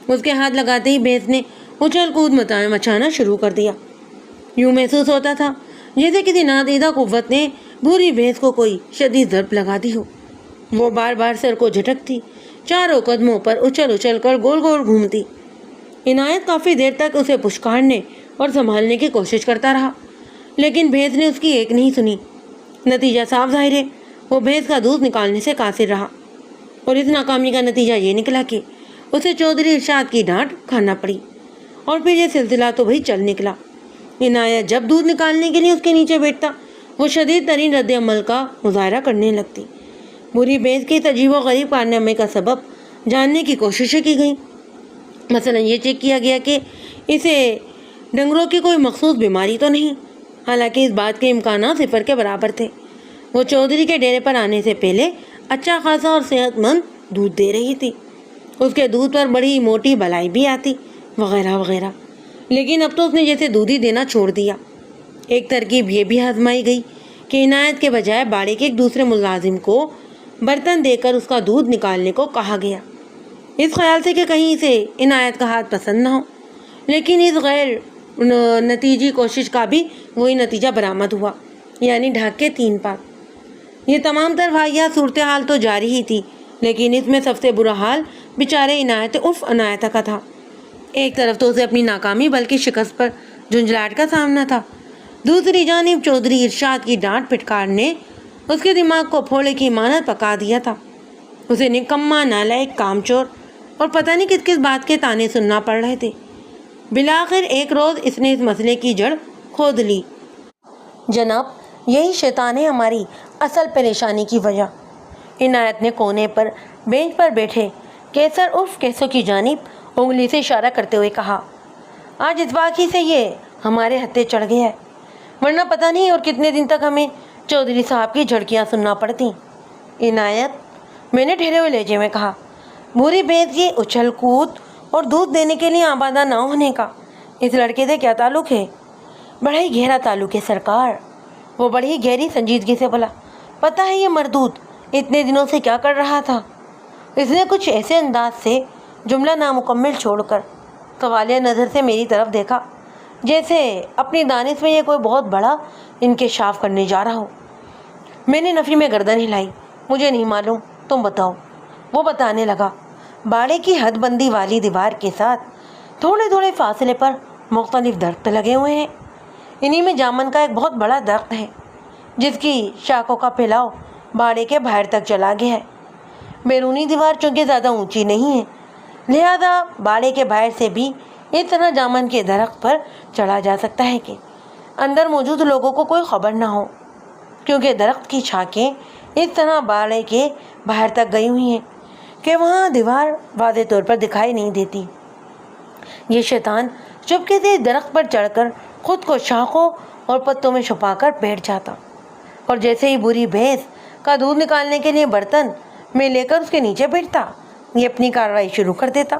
اس کے ہاتھ لگاتے ہی بھینس نے اچھل کود مچانا شروع کر دیا۔ یوں محسوس ہوتا تھا جیسے کسی نادیدہ قوت نے بھوری بھینس کو کوئی شدید ضرب لگا دی ہو۔ وہ بار بار سر کو جھٹکتی، چاروں قدموں پر اچھل اچھل کر گول گول گھومتی۔ عنایت کافی دیر تک اسے پچکارنے اور سنبھالنے کی کوشش کرتا رہا، لیکن بھینس نے اس کی ایک نہیں سنی۔ نتیجہ صاف ظاہر ہے، وہ بھینس کا دودھ نکالنے سے قاصر رہا، اور اس ناکامی کا نتیجہ یہ نکلا کہ اسے چودھری ارشاد کی ڈانٹ کھانا پڑی، اور پھر یہ سلسلہ تو بھئی چل نکلا۔ عنایت جب دودھ نکالنے کے لیے اس کے نیچے بیٹھتا، وہ شدید ترین رد عمل کا مظاہرہ کرنے لگتی۔ بری بھینس کے عجیب و غریب کارنامے کا سبب جاننے کی کوششیں کی گئیں۔ مثلا یہ چیک کیا گیا کہ اسے ڈنگروں کی کوئی مخصوص بیماری تو نہیں، حالانکہ اس بات کے امکانات صفر کے برابر تھے۔ وہ چودھری کے ڈیرے پر آنے سے پہلے اچھا خاصا اور صحت مند دودھ دے رہی تھی، اس کے دودھ پر بڑی موٹی بلائی بھی آتی، وغیرہ وغیرہ، لیکن اب تو اس نے جیسے دودھ ہی دینا چھوڑ دیا۔ ایک ترکیب یہ بھی آزمائی گئی کہ عنایت کے بجائے باڑے کے ایک دوسرے ملازم کو برتن دے کر اس کا دودھ نکالنے کو کہا گیا، اس خیال سے کہ کہیں اسے عنایت کا ہاتھ پسند نہ ہو، لیکن اس غیر نتیجی کوشش کا بھی وہی نتیجہ برآمد ہوا، یعنی ڈھاک کے 3 پاک۔ یہ تمام تر واحد صورتحال تو جاری ہی تھی، لیکن اس میں سب سے برا حال بیچارے عنایت عرف عنایتہ کا تھا۔ ایک طرف تو اسے اپنی ناکامی بلکہ شکست پر جھنجھلاہٹ کا سامنا تھا، دوسری جانب چودھری ارشاد کی ڈانٹ پھٹکار نے اس کے دماغ کو پھوڑے کی مانند پکا دیا تھا۔ اسے نکما، نالائق، کامچور اور پتہ نہیں کس کس بات کے تانے سننا پڑ رہے تھے۔ بالآخر ایک روز اس نے اس مسئلے کی جڑ کھود لی۔ جناب، یہی شیطان ہے ہماری اصل پریشانی کی وجہ۔ عنایت نے کونے پر بینچ پر بیٹھے کیسر عرف کیسو کی جانب انگلی سے اشارہ کرتے ہوئے کہا، آج اس واقعے سے یہ ہمارے ہتھے چڑھ گیا ہے، ورنہ پتہ نہیں اور کتنے دن تک ہمیں چودھری صاحب کی جھڑکیاں سننا پڑتی۔ عنایت، میں نے ٹھہرے ہوئے لہجے میں کہا، بھوری بھینس کی اچھل کود اور دودھ دینے کے لیے آبادہ نہ ہونے کا اس لڑکے سے کیا تعلق ہے؟ بڑا ہی گہرا تعلق ہے سرکار۔ وہ بڑی ہی گہری سنجیدگی سے بولا، پتہ ہے یہ مردود اتنے دنوں سے کیا کر رہا تھا؟ اس نے کچھ ایسے انداز سے جملہ نامکمل چھوڑ کر سوالیہ نظر سے میری طرف دیکھا، جیسے اپنی دانش میں یہ کوئی بہت بڑا انکشاف کرنے جا رہا ہو۔ میں نے نفی میں گردن ہلائی، مجھے نہیں معلوم، تم بتاؤ۔ وہ بتانے لگا، باڑے کی حد بندی والی دیوار کے ساتھ تھوڑے تھوڑے فاصلے پر مختلف درخت لگے ہوئے ہیں، انہی میں جامن کا ایک بہت بڑا درخت ہے جس کی شاخوں کا پھیلاؤ باڑے کے باہر تک چلا گیا ہے۔ بیرونی دیوار چونکہ زیادہ اونچی نہیں ہے، لہذا باڑے کے باہر سے بھی اس طرح جامن کے درخت پر چڑھا جا سکتا ہے کہ اندر موجود لوگوں کو کوئی خبر نہ ہو، کیونکہ درخت کی شاخیں اس طرح باڑے کے باہر تک گئی ہوئی ہیں کہ وہاں دیوار واضح طور پر دکھائی نہیں دیتی۔ یہ شیطان چپکے سے درخت پر چڑھ کر خود کو شاخوں اور پتوں میں چھپا کر بیٹھ جاتا، اور جیسے ہی بری بھینس کا دودھ نکالنے کے لیے برتن میں لے کر اس کے نیچے بیٹھتا، یہ اپنی کارروائی شروع کر دیتا۔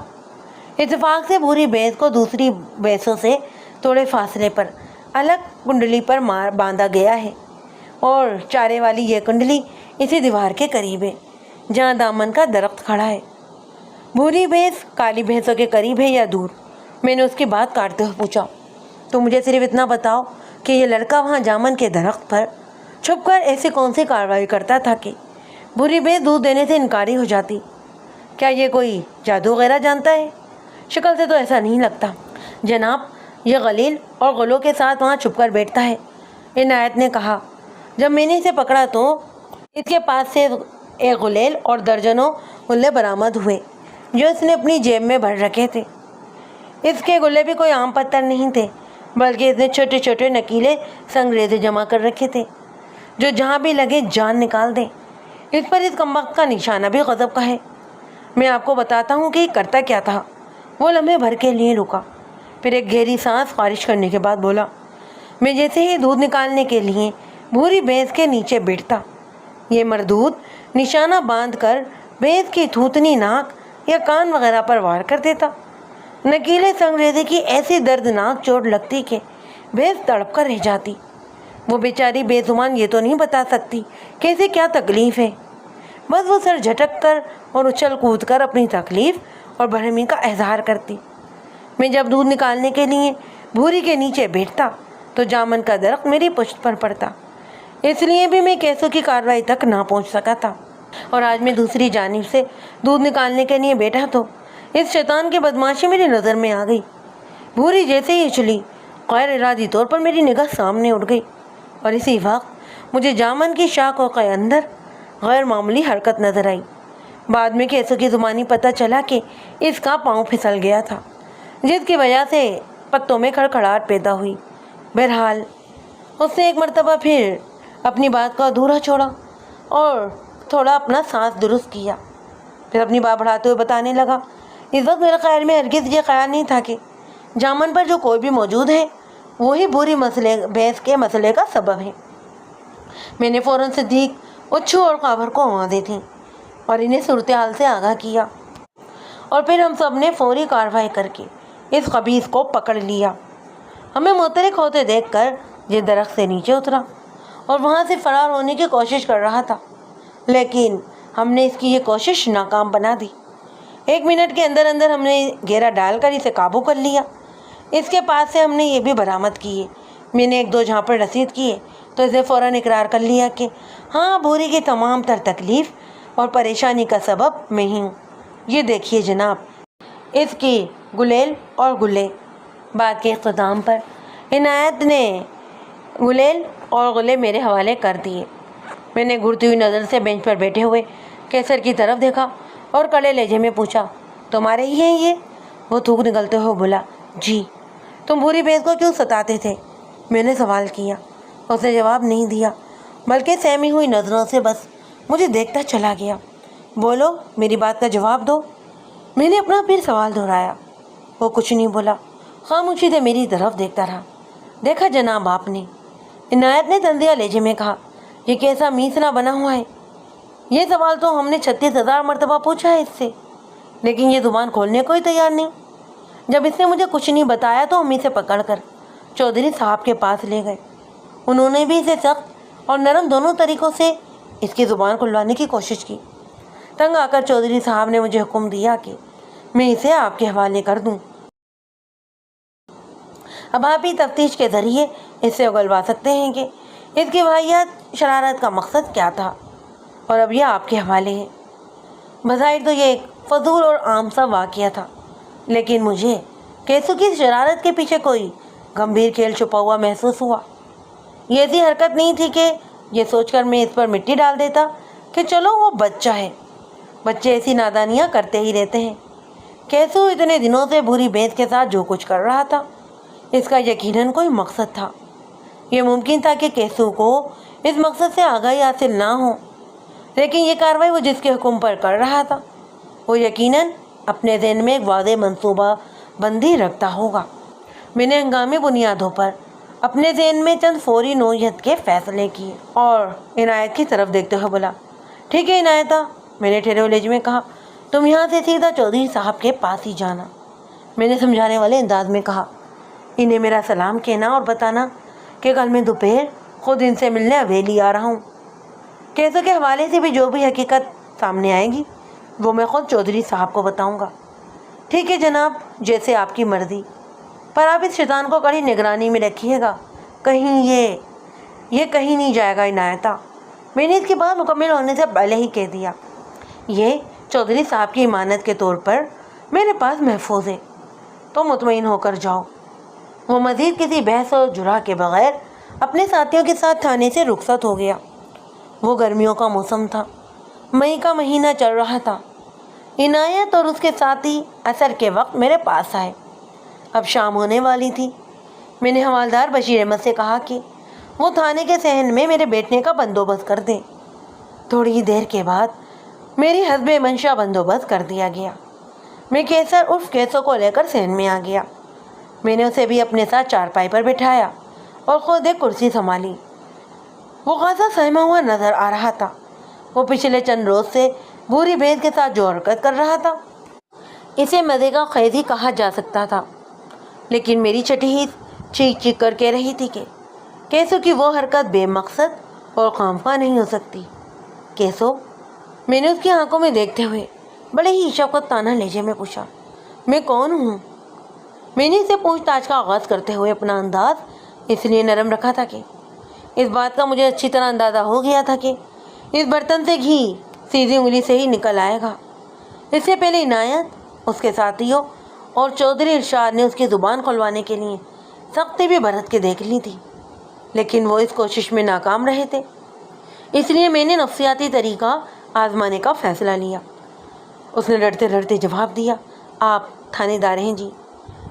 اتفاق سے بری بھینس کو دوسری بھینسوں سے تھوڑے فاصلے پر الگ کنڈلی پر باندھا گیا ہے، اور چارے والی یہ کنڈلی اسی دیوار کے قریب ہے جہاں دامن کا درخت کھڑا ہے۔ بھوری بھینس کالی بھینسوں کے قریب ہے یا دور؟ میں نے اس کی بات کاٹتے ہوئے پوچھا۔ تو مجھے صرف اتنا بتاؤ کہ یہ لڑکا وہاں جامن کے درخت پر چھپ کر ایسی کون سی کارروائی کرتا تھا کہ بھوری بھینس دودھ دینے سے انکاری ہو جاتی؟ کیا یہ کوئی جادو وغیرہ جانتا ہے؟ شکل سے تو ایسا نہیں لگتا جناب، یہ غلیل اور غلوں کے ساتھ وہاں چھپ کر بیٹھتا ہے، عنایت نے کہا۔ جب میں نے اسے پکڑا تو اس کے پاس سے ایک غلیل اور درجنوں غلے برآمد ہوئے جو اس نے اپنی جیب میں بھر رکھے تھے۔ اس کے غلے بھی کوئی عام پتھر نہیں تھے، بلکہ اس نے چھوٹے چھوٹے نکیلے سنگریزے جمع کر رکھے تھے جو جہاں بھی لگے جان نکال دیں۔ اس پر اس کمبخت کا نشانہ بھی غضب کا ہے۔ میں آپ کو بتاتا ہوں کہ یہ کرتا کیا تھا۔ وہ لمحے بھر کے لیے رکا، پھر ایک گہری سانس خارج کرنے کے بعد بولا، میں جیسے ہی دودھ نکالنے کے لیے بھوری بھینس کے نیچے بیٹھتا، یہ مردود نشانہ باندھ کر بھینس کی تھوتنی، ناک یا کان وغیرہ پر وار کر دیتا۔ نکیلے سنگریزے کی ایسی دردناک چوٹ لگتی کہ بھینس تڑپ کر رہ جاتی۔ وہ بیچاری بے زبان یہ تو نہیں بتا سکتی کہ اسے کیا تکلیف ہے، بس وہ سر جھٹک کر اور اچھل کود کر اپنی تکلیف اور برہمی کا اظہار کرتی۔ میں جب دودھ نکالنے کے لیے بھوری کے نیچے بیٹھتا تو جامن کا درخت میری پشت پر پڑتا، اس لیے بھی میں کیسوں کی کارروائی تک نہ پہنچ سکا تھا۔ اور آج میں دوسری جانب سے دودھ نکالنے کے لیے بیٹھا تو اس شیطان کی بدماشی میری نظر میں آ گئی۔ بھوری جیسے ہی اچھلی، غیر ارادی طور پر میری نگاہ سامنے اٹھ گئی، اور اسی وقت مجھے جامن کی شاخوں کے اندر غیر معمولی حرکت نظر آئی۔ بعد میں کیسوں کی زبانی پتہ چلا کہ اس کا پاؤں پھسل گیا تھا، جس کی وجہ سے پتوں میں کھڑکھڑاہٹ پیدا ہوئی۔ بہرحال اس نے ایک مرتبہ پھر اپنی بات کو ادھورا چھوڑا اور تھوڑا اپنا سانس درست کیا، پھر اپنی بات بڑھاتے ہوئے بتانے لگا، اس وقت میرے خیال میں ہرگز یہ خیال نہیں تھا کہ جامن پر جو کوئی بھی موجود ہے وہی بری بھینس کے مسئلے کا سبب ہے۔ میں نے فوراً صدیق، اچھو اور خابر کو آوازیں دیں اور انہیں صورتحال سے آگاہ کیا، اور پھر ہم سب نے فوری کارروائی کر کے اس خبیث کو پکڑ لیا۔ ہمیں متحرک ہوتے دیکھ کر یہ درخت سے نیچے اترا اور وہاں سے فرار ہونے کی کوشش کر رہا تھا، لیکن ہم نے اس کی یہ کوشش ناکام بنا دی۔ 1 منٹ کے اندر اندر ہم نے گھیرا ڈال کر اسے قابو کر لیا۔ اس کے پاس سے ہم نے یہ بھی برآمد کیے، میں نے 1-2 جھانپڑ رسید کیے تو اسے فوراً اقرار کر لیا کہ ہاں، بھوری کی تمام تر تکلیف اور پریشانی کا سبب میں ہی ہوں۔ یہ دیکھیے جناب، اس کی گلیل اور گلے۔ بات کے اختتام پر عنایت نے گلیل اور گلے میرے حوالے کر دیے۔ میں نے گھرتی ہوئی نظر سے بینچ پر بیٹھے ہوئے کیسر کی طرف دیکھا اور کڑے لہجے میں پوچھا، تمہارے ہی ہیں یہ؟ وہ تھوک نکلتے ہوئے بولا، جی۔ تم بھوری بھینس کو کیوں ستاتے تھے؟ میں نے سوال کیا۔ اس نے جواب نہیں دیا، بلکہ سہمی ہوئی نظروں سے بس مجھے دیکھتا چلا گیا۔ بولو، میری بات کا جواب دو۔ میں نے اپنا پھر سوال دہرایا۔ وہ کچھ نہیں بولا، خاموشی سے میری طرف دیکھتا رہا۔ دیکھا جناب آپ نے، عنایت نے تنزیہ لہجے میں کہا، یہ کیسا میسنا بنا ہوا ہے؟ یہ سوال تو ہم نے 36,000 مرتبہ پوچھا ہے اس سے، لیکن یہ زبان کھولنے کو ہی تیار نہیں۔ جب اس نے مجھے کچھ نہیں بتایا تو ہم اسے پکڑ کر چودھری صاحب کے پاس لے گئے۔ انہوں نے بھی اسے سخت اور نرم دونوں طریقوں سے اس کی زبان کھلوانے کی کوشش کی۔ تنگ آ کر چودھری صاحب نے مجھے حکم دیا کہ میں اسے آپ کے حوالے کر دوں۔ اب آپ ہی تفتیش کے ذریعے اس سے اگلوا سکتے ہیں کہ اس کی واحد شرارت کا مقصد کیا تھا، اور اب یہ آپ کے حوالے ہے۔ بظاہر تو یہ ایک فضول اور عام سا واقعہ تھا، لیکن مجھے کیسو کی شرارت کے پیچھے کوئی گمبھیر کھیل چھپا ہوا محسوس ہوا۔ یہ ایسی حرکت نہیں تھی کہ یہ سوچ کر میں اس پر مٹی ڈال دیتا کہ چلو وہ بچہ ہے، بچے ایسی نادانیاں کرتے ہی رہتے ہیں۔ کیسو اتنے دنوں سے بھوری بھینس کے ساتھ جو کچھ کر رہا تھا اس کا یقیناً کوئی مقصد تھا۔ یہ ممکن تھا کہ کیسو کو اس مقصد سے آگاہی حاصل نہ ہو، لیکن یہ کارروائی وہ جس کے حکم پر کر رہا تھا وہ یقیناً اپنے ذہن میں ایک واضح منصوبہ بندی رکھتا ہوگا۔ میں نے ہنگامی بنیادوں پر اپنے ذہن میں چند فوری نوعیت کے فیصلے کیے اور عنایت کی طرف دیکھتے ہوئے بولا، ٹھیک ہے عنایتا، میں نے ٹھہرے ہوئے لہجے میں کہا، تم یہاں سے سیدھا چودھری صاحب کے پاس ہی جانا۔ میں نے سمجھانے والے انداز میں کہا، انہیں میرا سلام کہنا اور بتانا کہ کل میں دوپہر خود ان سے ملنے حویلی آ رہا ہوں۔ کیسو کے حوالے سے بھی جو بھی حقیقت سامنے آئے گی وہ میں خود چودھری صاحب کو بتاؤں گا۔ ٹھیک ہے جناب، جیسے آپ کی مرضی، پر آپ اس شیطان کو کڑی نگرانی میں رکھیے گا، کہیں یہ کہیں نہیں جائے گا عنایتا۔ میں نے اس کی بات مکمل ہونے سے پہلے ہی کہہ دیا، یہ چودھری صاحب کی امانت کے طور پر میرے پاس محفوظ ہے، تو مطمئن ہو کر جاؤ۔ وہ مزید کسی بحث و جرح کے بغیر اپنے ساتھیوں کے ساتھ تھانے سے رخصت ہو گیا۔ وہ گرمیوں کا موسم تھا، مئی کا مہینہ چل رہا تھا۔ عنایت اور اس کے ساتھی عصر کے وقت میرے پاس آئے۔ اب شام ہونے والی تھی۔ میں نے حوالدار بشیر احمد سے کہا کہ وہ تھانے کے صحن میں میرے بیٹھنے کا بندوبست کر دیں۔ تھوڑی ہی دیر کے بعد میری حسب منشا بندوبست کر دیا گیا۔ میں کیسر عرف کیسو کو لے کر صحن میں آ گیا۔ میں نے اسے بھی اپنے ساتھ چارپائی پر بٹھایا اور خود ایک کرسی سنبھالی۔ وہ خاصا سہما ہوا نظر آ رہا تھا۔ وہ پچھلے چند روز سے بھوری بھینس کے ساتھ جو حرکت کر رہا تھا اسے مزے کا خیز ہی کہا جا سکتا تھا، لیکن میری چھٹی ہی چیخ چیخ کر کہہ رہی تھی کہ کیسو کی وہ حرکت بے مقصد اور خامخواہ نہیں ہو سکتی۔ کیسو، میں نے اس کی آنکھوں میں دیکھتے ہوئے بڑے ہی شفقتانہ لہجے میں پوچھا، میں کون ہوں؟ میں نے اسے پوچھ تاچھ کا آغاز کرتے ہوئے اپنا انداز اس لیے نرم رکھا تھا کہ اس بات کا مجھے اچھی طرح اندازہ ہو گیا تھا کہ اس برتن سے گھی سیدھی انگلی سے ہی نکل آئے گا۔ اس سے پہلے عنایت، اس کے ساتھیوں اور چودھری ارشاد نے اس کی زبان کھلوانے کے لیے سختی بھی برت کے دیکھ لی تھی، لیکن وہ اس کوشش میں ناکام رہے تھے۔ اس لیے میں نے نفسیاتی طریقہ آزمانے کا فیصلہ لیا۔ اس نے ڈرتے ڈرتے جواب دیا، آپ تھانے دار ہیں جی؟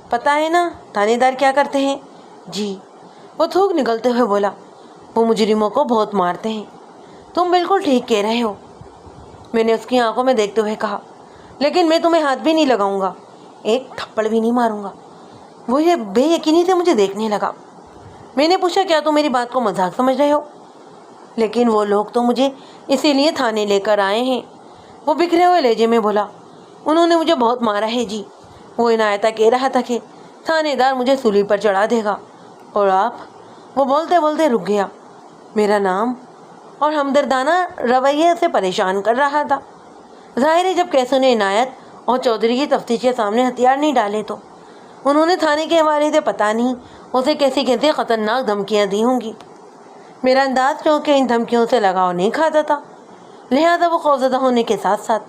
پتہ ہے نا تھانے دار کیا کرتے ہیں؟ جی۔ وہ تھوک نکلتے ہوئے بولا، وہ مجرموں کو بہت مارتے ہیں۔ تم بالکل ٹھیک کہہ رہے ہو۔ میں نے اس کی آنکھوں میں دیکھتے ہوئے کہا، لیکن میں تمہیں ہاتھ بھی نہیں لگاؤں گا، ایک تھپڑ بھی نہیں ماروں گا۔ وہ یہ بے یقینی سے مجھے دیکھنے لگا۔ میں نے پوچھا، کیا تم میری بات کو مذاق سمجھ رہے ہو؟ لیکن وہ لوگ تو مجھے اسی لیے تھانے لے کر آئے ہیں۔ وہ بکھرے ہوئے لہجے میں بولا، انہوں نے مجھے بہت مارا ہے جی۔ وہ عنایتا کہہ رہا تھا کہ تھانے دار مجھے سولی پر چڑھا دے گا، اور آپ، وہ بولتے بولتے رک گیا۔ میرا نام اور ہمدردانہ رویہ اسے پریشان کر رہا تھا۔ ظاہر ہے جب کیسو نے عنایت اور چودھری کی تفتیش کے سامنے ہتھیار نہیں ڈالے تو انہوں نے تھانے کے حوالے سے پتہ نہیں اسے کیسی کیسی خطرناک دھمکیاں دی ہوں گی۔ میرا انداز کیونکہ ان دھمکیوں سے لگاؤ نہیں کھاتا تھا، لہذا وہ خوفزدہ ہونے کے ساتھ ساتھ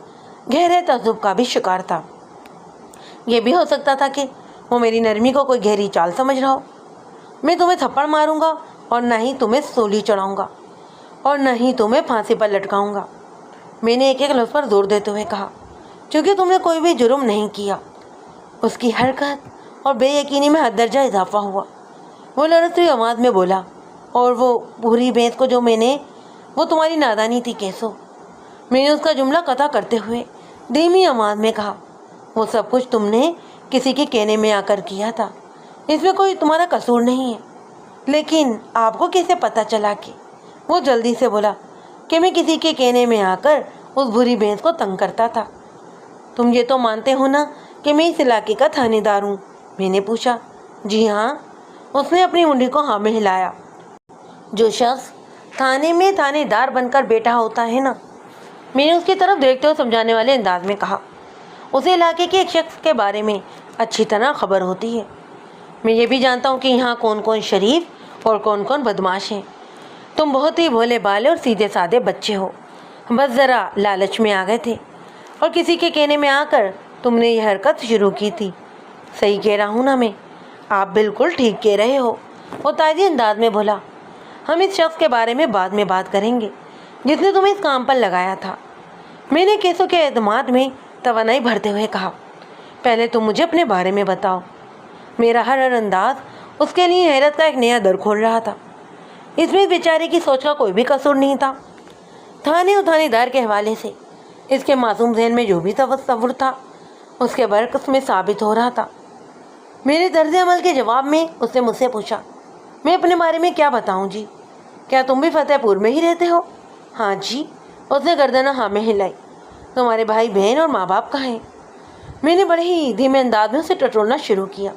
گہرے تعجب کا بھی شکار تھا۔ یہ بھی ہو سکتا تھا کہ وہ میری نرمی کو کوئی گہری چال سمجھ رہا ہو۔ میں تمہیں تھپڑ ماروں گا اور نہ ہی تمہیں سولی چڑھاؤں گا اور نہ ہی تمہیں پھانسی پر لٹکاؤں گا۔ میں نے ایک ایک لفظ پر زور دیتے ہوئے کہا، کیونکہ تم نے کوئی بھی جرم نہیں کیا۔ اس کی حرکت اور بے یقینی میں حد درجہ اضافہ ہوا۔ وہ لرزتی ہوئی آواز میں بولا، اور وہ بھوری بھینس کو جو میں نے، وہ تمہاری نادانی تھی کیسو۔ میں نے اس کا جملہ قطع کرتے ہوئے دھیمی آواز میں کہا، وہ سب کچھ تم نے کسی کے کہنے میں آ کر کیا تھا، اس میں کوئی تمہارا قصور نہیں ہے۔ لیکن آپ کو کیسے پتہ چلا کہ؟ وہ جلدی سے بولا کہ میں کسی کے کہنے میں آ کر اس بھوری بھینس کو تنگ کرتا تھا۔ تم یہ تو مانتے ہو نا کہ میں اس علاقے کا تھانے دار ہوں؟ میں نے پوچھا۔ جی ہاں۔ اس نے اپنی منڈی کو ہاں میں ہلایا۔ جو شخص تھانے میں تھانے دار بن کر بیٹھا ہوتا ہے نا، میں نے اس کی طرف دیکھتے ہوئے سمجھانے والے انداز میں کہا، اسے علاقے کے ایک شخص کے بارے میں اچھی طرح خبر ہوتی ہے۔ میں یہ بھی جانتا ہوں کہ یہاں کون کون شریف اور کون کون بدماش ہیں۔ تم بہت ہی بھولے بالے اور سیدھے سادے بچے ہو، بس ذرا لالچ میں آ گئے تھے اور کسی کے کہنے میں آ کر تم نے یہ حرکت شروع کی تھی۔ صحیح کہہ رہا ہوں نا میں؟ آپ بالکل ٹھیک کہہ رہے ہو، وہ تائزی انداز میں بولا۔ ہم اس شخص کے بارے میں بعد میں بات کریں گے جس نے تمہیں اس کام پر لگایا تھا۔ میں نے کیسو کے اعتماد میں توانائی بھرتے ہوئے کہا، پہلے تم مجھے اپنے بارے میں بتاؤ۔ میرا ہر انداز اس کے لیے حیرت کا ایک نیا در کھول رہا تھا۔ اس میں بیچارے کی سوچ کا کوئی بھی قصور نہیں تھا۔ تھانے دار کے حوالے سے اس کے معصوم ذہن میں جو بھی تصور تھا اس کے برعکس میں ثابت ہو رہا تھا۔ میرے طرز عمل کے جواب میں اس نے مجھ سے پوچھا، میں اپنے بارے میں کیا بتاؤں جی؟ کیا تم بھی فتح پور میں ہی رہتے ہو؟ ہاں جی، اس نے گردن ہاں میں ہلائی۔ تمہارے بھائی بہن اور ماں باپ کہاں ہیں؟ میں نے بڑے ہی دھیمے انداز میں اسے ٹٹولنا شروع کیا۔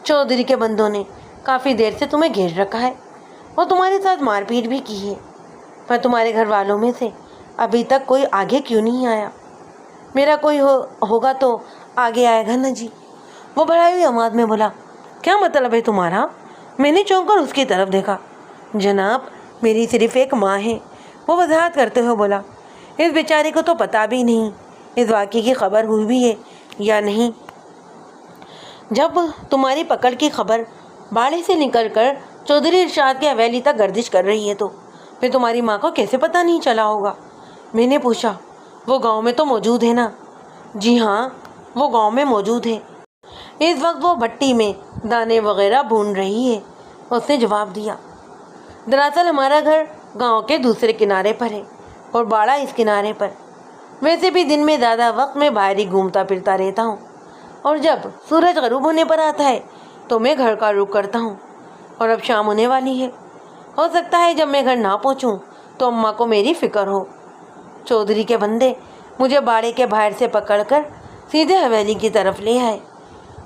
چودھری کے بندوں نے کافی دیر سے تمہیں گھیر رکھا ہے اور تمہارے ساتھ مار پیٹ بھی کی ہے، پر تمہارے گھر والوں میں سے ابھی تک کوئی آگے کیوں نہیں آیا؟ میرا کوئی ہوگا تو آگے آئے گا نا جی، وہ بڑھائی ہوئی آواز میں بولا۔ کیا مطلب ہے تمہارا؟ میں نے چونک کر اس کی طرف دیکھا۔ جناب، میری صرف ایک ماں ہے، وہ وضاحت کرتے ہوئے بولا۔ اس بیچارے کو تو پتہ بھی نہیں اس واقعے کی خبر ہوئی بھی ہے یا نہیں۔ جب تمہاری پکڑ کی خبر باڑے سے نکل کر چودھری ارشاد کی حویلی تک گردش کر رہی ہے تو پھر تمہاری ماں کو کیسے پتہ نہیں چلا ہوگا؟ میں نے پوچھا۔ وہ گاؤں میں تو موجود ہے نا؟ جی ہاں، وہ گاؤں میں موجود ہے، اس وقت وہ بھٹی میں دانے وغیرہ بھون رہی ہے، اس نے جواب دیا۔ دراصل ہمارا گھر گاؤں کے دوسرے کنارے پر ہے اور باڑہ اس کنارے پر۔ ویسے بھی دن میں زیادہ وقت میں باہر ہی گھومتا پھرتا رہتا ہوں، اور جب سورج غروب ہونے پر آتا ہے تو میں گھر کا رخ کرتا ہوں، اور اب شام ہونے والی ہے۔ ہو سکتا ہے جب میں گھر نہ پہنچوں تو اماں کو میری فکر ہو۔ چودھری کے بندے مجھے باڑے کے باہر سے پکڑ کر سیدھے حویلی کی طرف لے آئے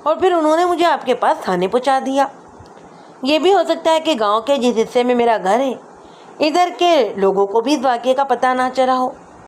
اور پھر انہوں نے مجھے آپ کے پاس تھانے پہنچا دیا۔ یہ بھی ہو سکتا ہے کہ گاؤں کے جس حصے میں میرا گھر ہے ادھر کے لوگوں کو بھی اس واقعے کا پتہ نہ چلا ہو۔